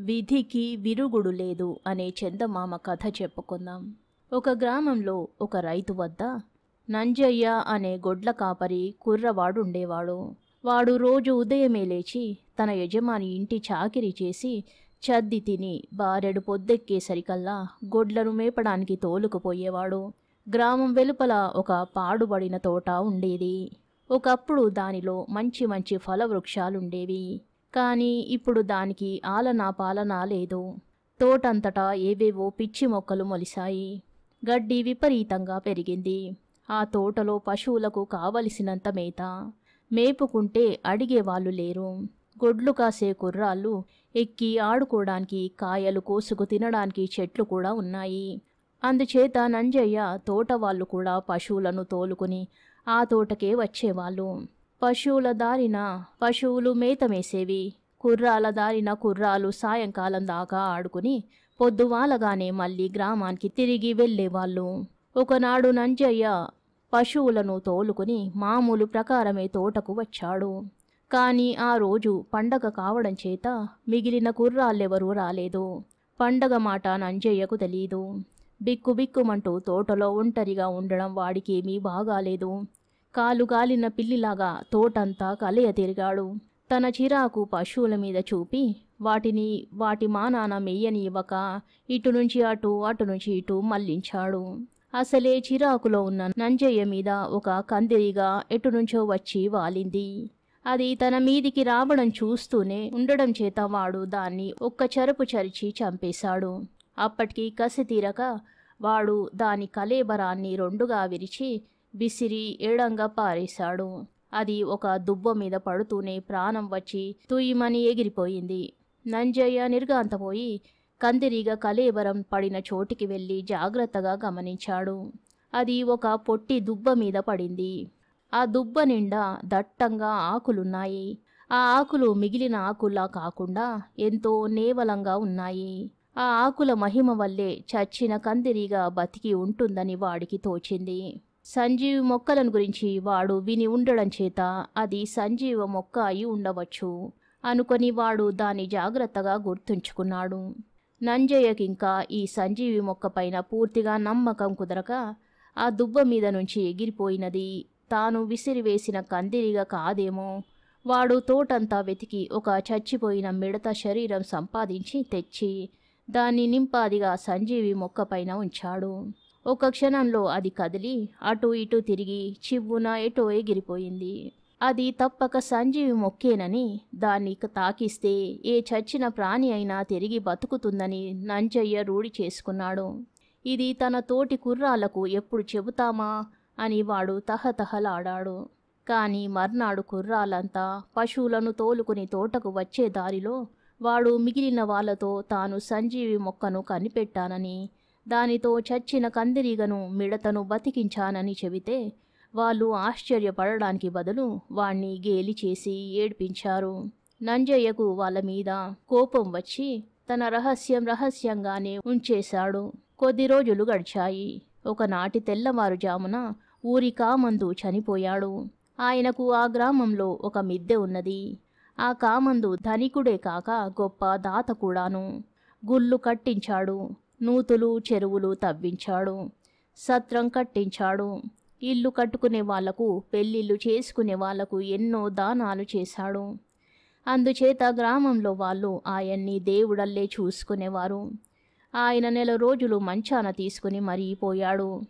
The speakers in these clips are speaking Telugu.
విధికి విరుగుడు లేదు అనే చందమామ కథ చెప్పుకుందాం. ఒక గ్రామంలో ఒక రైతు వద్ద నంజయ్య అనే గొడ్ల కాపరి కుర్రవాడుండేవాడు. వాడు రోజు ఉదయమే లేచి తన యజమాని ఇంటి చాకిరీ చేసి చద్ది తిని బారెడు పొద్దెక్కేసరికల్లా గొడ్లను మేపడానికి తోలుకుపోయేవాడు. గ్రామం వెలుపల ఒక పాడుబడిన తోట ఉండేది. ఒకప్పుడు దానిలో మంచి మంచి ఫలవృక్షాలుండేవి. కానీ ఇప్పుడు దానికి ఆలనా పాలనా లేదు. తోటంతటా ఏవేవో పిచ్చి మొక్కలు మొలిశాయి. గడ్డి విపరీతంగా పెరిగింది. ఆ తోటలో పశువులకు కావలసినంత మేత. మేపుకుంటే అడిగేవాళ్ళు లేరు. గొడ్లు కాసే కుర్రాళ్ళు ఎక్కి ఆడుకోవడానికి, కాయలు కోసుకు తినడానికి చెట్లు కూడా ఉన్నాయి. అందుచేత నంజయ్య తోట వాళ్ళు కూడా పశువులను తోలుకుని ఆ తోటకే వచ్చేవాళ్ళు. పశువుల దారిన పశువులు మేత మేసేవి. కుర్రాల దారిన కుర్రాలు సాయంకాలం దాకా ఆడుకుని పొద్దువాలగానే మళ్ళీ గ్రామానికి తిరిగి వెళ్ళేవాళ్ళు. ఒకనాడు నంజయ్య పశువులను తోలుకుని మామూలు ప్రకారమే తోటకు వచ్చాడు. కానీ ఆ రోజు పండగ కావడం చేత మిగిలిన కుర్రాళ్ళెవరూ రాలేదు. పండగ మాట నంజయ్యకు తెలీదు. బిక్కుబిక్కుమంటూ తోటలో ఒంటరిగా ఉండడం వాడికేమీ బాగాలేదు. కాలుగాలిన పిల్లిలాగా తోటంతా కలయ తిరిగాడు. తన చిరాకు పశువుల మీద చూపి వాటిని వాటి మానాన మెయ్యనివ్వక ఇటు నుంచి అటు, అటు నుంచి ఇటు మళ్లించాడు. అసలే చిరాకులో ఉన్న నంజయ్య మీద ఒక కందిరిగా ఎటునుంచో వచ్చి వాలింది. అది తన మీదికి రావడం చూస్తూనే ఉండడం చేత వాడు దాన్ని ఒక్క చెరుపు చరిచి చంపేశాడు. అప్పటికి కసి తీరక వాడు దాని కళేబరాన్ని రెండుగా విరిచి విసిరి ఏడంగా పారేశాడు. అది ఒక దుబ్బ మీద పడుతూనే ప్రాణం వచ్చి తుయ్యమని ఎగిరిపోయింది. నంజయ్య నిర్గాంతపోయి కందిరీగ కళేబరం పడిన చోటికి వెళ్ళి జాగ్రత్తగా గమనించాడు. అది ఒక పొట్టి దుబ్బ మీద పడింది. ఆ దుబ్బ నిండా దట్టంగా ఆకులున్నాయి. ఆ ఆకులు మిగిలిన ఆకుల్లా కాకుండా ఎంతో నేవలంగా ఉన్నాయి. ఆ ఆకుల మహిమ వల్లే చచ్చిన కందిరీగా బతికి ఉంటుందని వాడికి తోచింది. సంజీవి మొక్కలను గురించి వాడు విని ఉండడం చేత అది సంజీవ మొక్క అయి ఉండవచ్చు అనుకొని వాడు దాన్ని జాగ్రత్తగా గుర్తుంచుకున్నాడు. నంజయ్యకింకా ఈ సంజీవి మొక్క పైన పూర్తిగా నమ్మకం కుదరక ఆ దుబ్బ మీద నుంచి ఎగిరిపోయినది తాను విసిరివేసిన కందిరిగా కాదేమో. వాడు తోటంతా వెతికి ఒక చచ్చిపోయిన మిడత శరీరం సంపాదించి తెచ్చి దాన్ని నింపాదిగా సంజీవి మొక్క పైన ఉంచాడు. ఒక క్షణంలో అది కదిలి అటు ఇటు తిరిగి చివ్వున ఎటో ఎగిరిపోయింది. అది తప్పక సంజీవి మొక్కేనని దాన్ని తాకిస్తే ఏ చచ్చిన ప్రాణి అయినా తిరిగి బతుకుతుందని నంజయ్య రూఢి చేసుకున్నాడు. ఇది తన తోటి కుర్రాళ్లకు ఎప్పుడు చెబుతామా అని వాడు తహతహలాడాడు. కానీ మర్నాడు కుర్రాళ్ళంతా పశువులను తోలుకుని తోటకు వచ్చే దారిలో వాడు మిగిలిన వాళ్లతో తాను సంజీవి మొక్కను కనిపెట్టానని, దానితో చచ్చిన కందిరీగను మిడతను బతికించానని చెబితే వాళ్ళు ఆశ్చర్యపడడానికి బదులు వాణ్ణి గేలి చేసి ఏడ్పించారు. నంజయ్యకు వాళ్ళ మీద కోపం వచ్చి తన రహస్యంగానే ఉంచేశాడు. కొద్ది రోజులు గడిచాయి. ఒకనాటి తెల్లవారుజామున ఊరి కామందు చనిపోయాడు. ఆయనకు ఆ గ్రామంలో ఒక మిద్దె ఉన్నది. ఆ కామందు ధనికుడే కాక గొప్ప దాత కూడాను. గుళ్ళు కట్టించాడు. నూతులు చెరువులు తవ్వించాడు. సత్రం కట్టించాడు. ఇల్లు కట్టుకునే వాళ్లకు, పెళ్ళిళ్ళు చేసుకునే వాళ్లకు ఎన్నో దానాలు చేశాడు. అందుచేత గ్రామంలో వాళ్ళు ఆయన్ని దేవుడల్లే చూసుకునేవారు. ఆయన నెల రోజులు మంచాన తీసుకుని మరీ పోయాడు.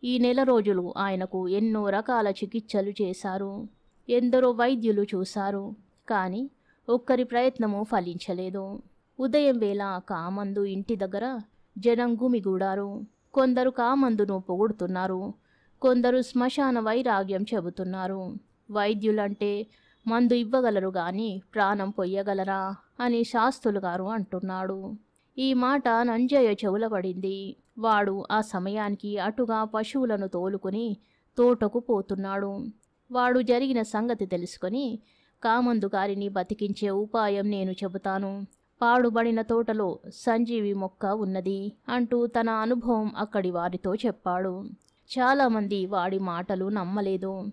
ఈ నెల రోజులు ఆయనకు ఎన్నో రకాల చికిత్సలు చేశారు. ఎందరో వైద్యులు చూశారు. కానీ ఒక్కరి ప్రయత్నము ఫలించలేదు. ఉదయం వేళ కామందు ఇంటి దగ్గర జనం గుమిగూడారు. కొందరు కామందును పొగుడుతున్నారు. కొందరు శ్మశాన వైరాగ్యం చెబుతున్నారు. వైద్యులంటే మందు ఇవ్వగలరు గాని ప్రాణం పొయ్యగలరా అని శాస్త్రులు గారు అంటున్నాడు. ఈ మాట నంజయ్య చెవుల పడింది. వాడు ఆ సమయానికి అటుగా పశువులను తోలుకుని తోటకు పోతున్నాడు. వాడు జరిగిన సంగతి తెలుసుకొని కామందు గారిని బతికించే ఉపాయం నేను చెబుతాను. పాడుబడిన తోటలో సంజీవి మొక్క ఉన్నది అంటూ తన అనుభవం అక్కడి వారితో చెప్పాడు. చాలామంది వాడి మాటలు నమ్మలేదు.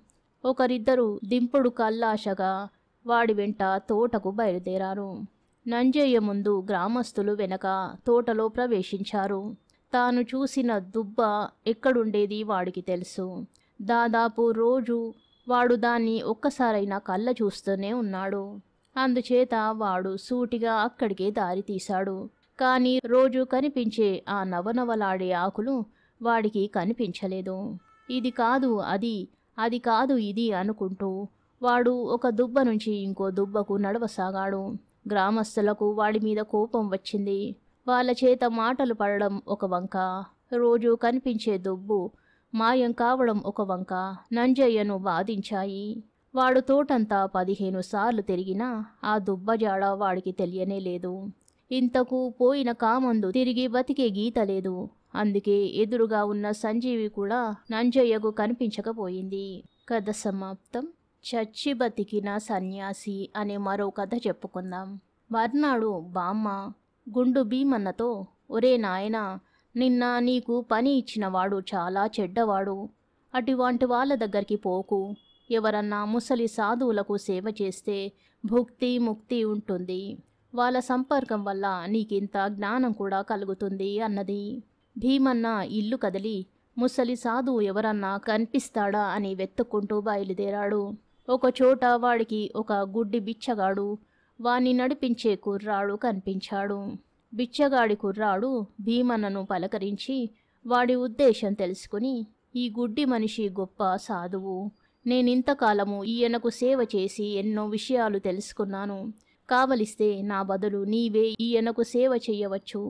ఒకరిద్దరు దింపుడు కల్లాశగా వాడి వెంట తోటకు బయలుదేరారు. నంజయ్య ముందు గ్రామస్తులు వెనక తోటలో ప్రవేశించారు. తాను చూసిన దుబ్బ ఎక్కడుండేది వాడికి తెలుసు. దాదాపు రోజు వాడు దాన్ని ఒక్కసారైనా కళ్ళ చూస్తూనే ఉన్నాడు. అందుచేత వాడు సూటిగా అక్కడికే దారి తీశాడు. కానీ రోజు కనిపించే ఆ నవనవలాడే ఆకులు వాడికి కనిపించలేదు. ఇది కాదు అది, అది కాదు ఇది అనుకుంటూ వాడు ఒక దుబ్బ నుంచి ఇంకో దుబ్బకు నడవసాగాడు. గ్రామస్తులకు వాడి మీద కోపం వచ్చింది. వాళ్ళ చేత మాటలు పడడం ఒక వంక, రోజు కనిపించే దుబ్బు మాయం కావడం ఒక వంక నంజయ్యను బాధించాయి. వాడు తోటంతా 15 సార్లు తిరిగినా ఆ దుబ్బజాడ వాడికి తెలియనే లేదు. ఇంతకు పోయిన కామందు తిరిగి బతికే గీత లేదు. అందుకే ఎదురుగా ఉన్న సంజీవి కూడా నంజయ్యకు కనిపించకపోయింది. కథ సమాప్తం. చచ్చి బతికిన సన్యాసి అనే మరో కథ చెప్పుకుందాం. మర్నాడు బామ్మ గుండు భీమన్నతో, ఒరే నాయనా, నిన్న నీకు పని ఇచ్చినవాడు చాలా చెడ్డవాడు. అటువంటి వాళ్ళ దగ్గరికి పోకు. ఎవరన్నా ముసలి సాధువులకు సేవ చేస్తే భుక్తి ముక్తి ఉంటుంది. వాళ్ళ సంపర్కం వల్ల నీకింత జ్ఞానం కూడా కలుగుతుంది అన్నది. భీమన్న ఇల్లు కదిలి ముసలి సాధువు ఎవరన్నా కనిపిస్తాడా అని వెతుక్కుంటూ బయలుదేరాడు. ఒకచోట వాడికి ఒక గుడ్డి బిచ్చగాడు, వాణ్ణి నడిపించే కుర్రాడు కనిపించాడు. బిచ్చగాడి కుర్రాడు భీమన్నను పలకరించి వాడి ఉద్దేశం తెలుసుకుని, ఈ గుడ్డి మనిషి గొప్ప సాధువు. నేనింతకాలము ఈయనకు సేవ చేసి ఎన్నో విషయాలు తెలుసుకున్నాను. కావలిస్తే నా బదులు నీవే ఈయనకు సేవ చెయ్యవచ్చు.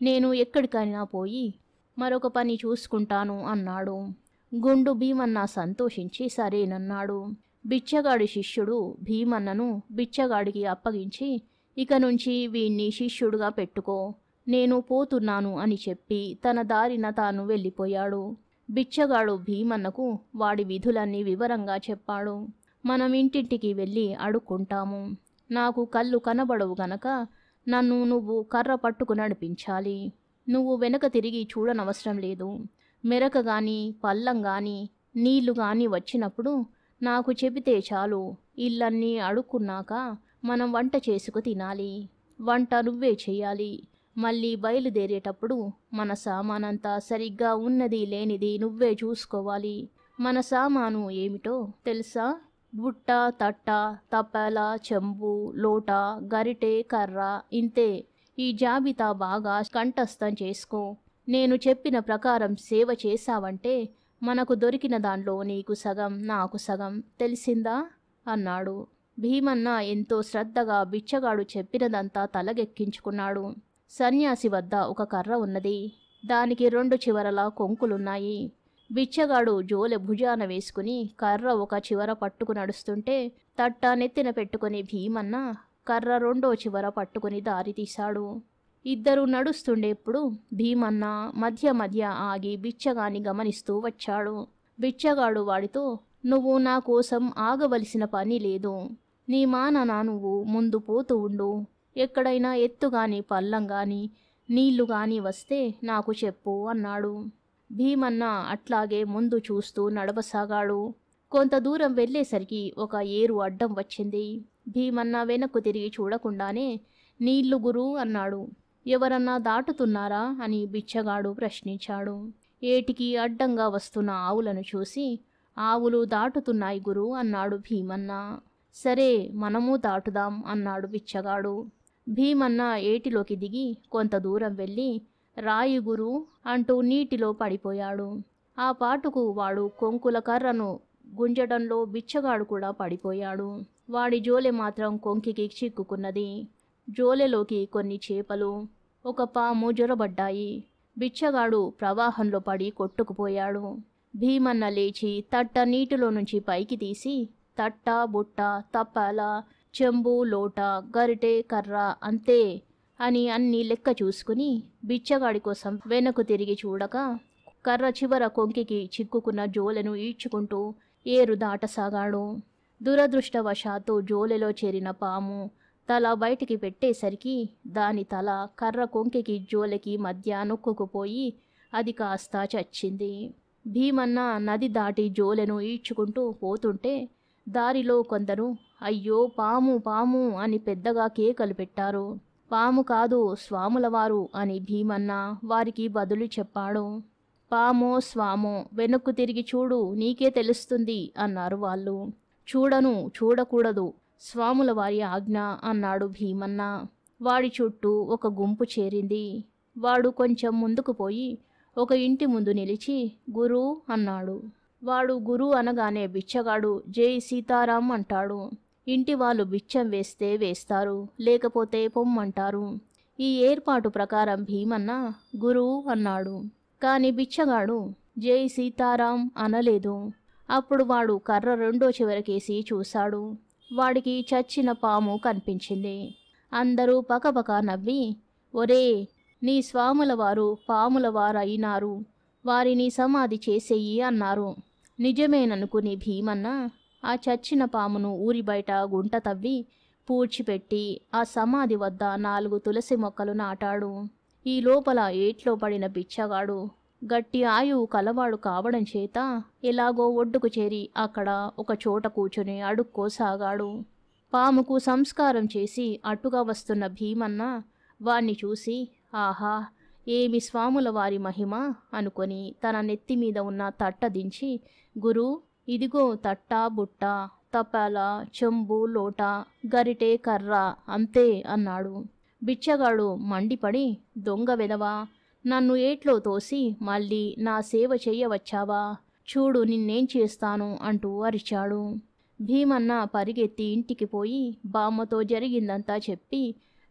నేను ఎక్కడికైనా పోయి మరొక పని చూసుకుంటాను అన్నాడు. గుండు భీమన్న సంతోషించి సరేనన్నాడు. బిచ్చగాడి శిష్యుడు భీమన్నను బిచ్చగాడికి అప్పగించి, ఇక నుంచి వీణ్ణి శిష్యుడుగా పెట్టుకో, నేను పోతున్నాను అని చెప్పి తన దారిన తాను వెళ్ళిపోయాడు. బిచ్చగాడు భీమన్నకు వాడి విధులన్నీ వివరంగా చెప్పాడు. మనం ఇంటింటికి వెళ్ళి అడుక్కుంటాము. నాకు కళ్ళు కనబడవు గనక నన్ను నువ్వు కర్ర పట్టుకు నడిపించాలి. నువ్వు వెనక తిరిగి చూడనవసరం లేదు. మెరక గాని పల్లం గాని నీళ్లు గాని వచ్చినప్పుడు నాకు చెబితే చాలు. ఇల్లన్నీ అడుక్కున్నాక మనం వంట చేసుకు తినాలి. వంట నువ్వే చెయ్యాలి. మళ్ళీ బయలుదేరేటప్పుడు మన సామానంతా సరిగ్గా ఉన్నది లేనిది నువ్వే చూసుకోవాలి. మన సామాను ఏమిటో తెలుసా? బుట్ట, తట్ట, తపాల, చెంబు, లోట, గరిటె, కర్ర, ఇంతే. ఈ జాబితా బాగా కంఠస్థం చేసుకో. నేను చెప్పిన ప్రకారం సేవ చేశావంటే మనకు దొరికిన దాంట్లో నీకు సగం, నాకు సగం. తెలిసిందా అన్నాడు. భీమన్న ఎంతో శ్రద్ధగా బిచ్చగాడు చెప్పినదంతా తలకెక్కించుకున్నాడు. సన్యాసి వద్ద ఒక కర్ర ఉన్నది. దానికి 2 చివరలా కొంకులున్నాయి. బిచ్చగాడు జోలె భుజాన వేసుకుని కర్ర ఒక చివర పట్టుకు నడుస్తుంటే తట్ట నెత్తిన పెట్టుకుని భీమన్న కర్ర 2వ చివర పట్టుకుని దారి తీశాడు. ఇద్దరు నడుస్తుండేప్పుడు భీమన్న మధ్య మధ్య ఆగి బిచ్చగాని గమనిస్తూ వచ్చాడు. బిచ్చగాడు వాడితో, నువ్వు నా కోసం ఆగవలసిన పని లేదు. నీ మానన నువ్వు ముందు పోతూ ఉండు. ఎక్కడైనా ఎత్తుగాని పల్లం గాని నీళ్లు గాని వస్తే నాకు చెప్పు అన్నాడు. భీమన్న అట్లాగే ముందు చూస్తూ నడవసాగాడు. కొంత దూరం వెళ్ళేసరికి ఒక ఏరు అడ్డం వచ్చింది. భీమన్న వెనక్కు తిరిగి చూడకుండానే, నీళ్లు గురు అన్నాడు. ఎవరన్నా దాటుతున్నారా అని బిచ్చగాడు ప్రశ్నించాడు. ఏటికి అడ్డంగా వస్తున్న ఆవులను చూసి, ఆవులు దాటుతున్నాయి గురు అన్నాడు భీమన్న. సరే మనము దాటుదాం అన్నాడు బిచ్చగాడు. భీమన్న ఏటిలోకి దిగి కొంత దూరం వెళ్ళి, రాయి గురు అంటూ నీటిలో పడిపోయాడు. ఆ పాటుకు వాడు కొంకుల కర్రను గుంజడంలో బిచ్చగాడు కూడా పడిపోయాడు. వాడి జోలె మాత్రం కొంకికి చిక్కుకున్నది. జోలెలోకి కొన్ని చేపలు, ఒక పాము జొరబడ్డాయి. బిచ్చగాడు ప్రవాహంలో పడి కొట్టుకుపోయాడు. భీమన్న లేచి తట్ట నీటిలో నుంచి పైకి తీసి, తట్ట, బుట్ట, తప్పాల, చెంబు, లోట, గరిటె, కర్ర, అంతే అని అన్నీ లెక్క చూసుకుని బిచ్చగాడి కోసం వెనక్కు తిరిగి చూడక కర్ర చివర కొంకికి చిక్కుకున్న జోలెను ఈడ్చుకుంటూ ఏరు దాటసాగాడు. దురదృష్టవశాత్తు జోలెలో చేరిన పాము తల బయటికి పెట్టేసరికి దాని తల కర్ర కొంకికి జోలెకి మధ్య నొక్కుకుపోయి అది కాస్త చచ్చింది. భీమన్న నది దాటి జోలెను ఈడ్చుకుంటూ పోతుంటే దారిలో కొందరు అయ్యో పాము పాము అని పెద్దగా కేకలు పెట్టారు. పాము కాదు స్వాములవారు అని భీమన్న వారికి బదులు చెప్పాడు. పామో స్వామో వెనక్కు తిరిగి చూడు నీకే తెలుస్తుంది అన్నారు వాళ్ళు. చూడను చూడకూడదు స్వాముల వారి ఆజ్ఞ అన్నాడు భీమన్న. వాడి చుట్టూ ఒక గుంపు చేరింది. వాడు కొంచెం ముందుకు పోయి ఒక ఇంటి ముందు నిలిచి గురు అన్నాడు. వాడు గురు అనగానే బిచ్చగాడు జై సీతారాం అంటాడు. ఇంటి వాళ్ళు బిచ్చం వేస్తే వేస్తారు, లేకపోతే పొమ్మంటారు. ఈ ఏర్పాటు ప్రకారం భీమన్న గురు అన్నాడు. కాని బిచ్చగాడు జై సీతారాం అనలేదు. అప్పుడు వాడు కర్ర రెండో చివరకేసి చూశాడు. వాడికి చచ్చిన పాము కనిపించింది. అందరూ పకపక నవ్వి ఒరే నీ స్వాముల వారు పాముల వారైనారు, వారిని సమాధి చేసేయి అన్నారు. నిజమేననుకుని భీమన్న ఆ చచ్చిన పామును ఊరి బయట గుంట తవ్వి పూడ్చిపెట్టి ఆ సమాధి వద్ద 4 తులసి మొక్కలు నాటాడు. ఈ లోపల ఏట్లో పడిన బిచ్చగాడు గట్టి ఆయువు కలవాడు కావడం చేత ఎలాగో ఒడ్డుకు చేరి అక్కడ ఒక చోట కూర్చుని అడుక్కోసాగాడు. పాముకు సంస్కారం చేసి అట్టుగా వస్తున్న భీమన్న వాణ్ణి చూసి ఆహా ఏమి స్వాముల వారి మహిమ అనుకొని తన నెత్తిమీద ఉన్న తట్ట దించి గురు ఇదిగో తట్ట బుట్ట తపాల చెంబు లోట గరిటె కర్ర అంతే అన్నాడు. బిచ్చగాడు మండిపడి దొంగ వెదవా, నన్ను ఏట్లో తోసి మళ్ళీ నా సేవ చెయ్యవచ్చావా, చూడు నిన్నేం చేస్తాను అంటూ అరిచాడు. భీమన్న పరిగెత్తి ఇంటికి పోయి బామ్మతో జరిగిందంతా చెప్పి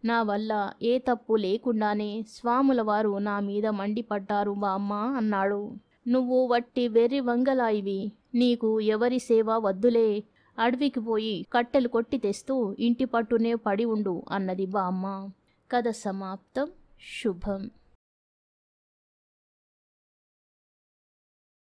నా వల్ల ఏ తప్పు లేకుండానే స్వాముల వారు నా మీద మండిపడ్డారు బామ్మ అన్నాడు. నువ్వు వట్టి వెర్రి వంగలాయివి, నీకు ఎవరి సేవ వద్దులే, అడవికి పోయి కట్టెలు కొట్టి తెస్తూ ఇంటి పట్టునే పడి ఉండు అన్నది బామ్మ. కథ సమాప్తం. శుభం.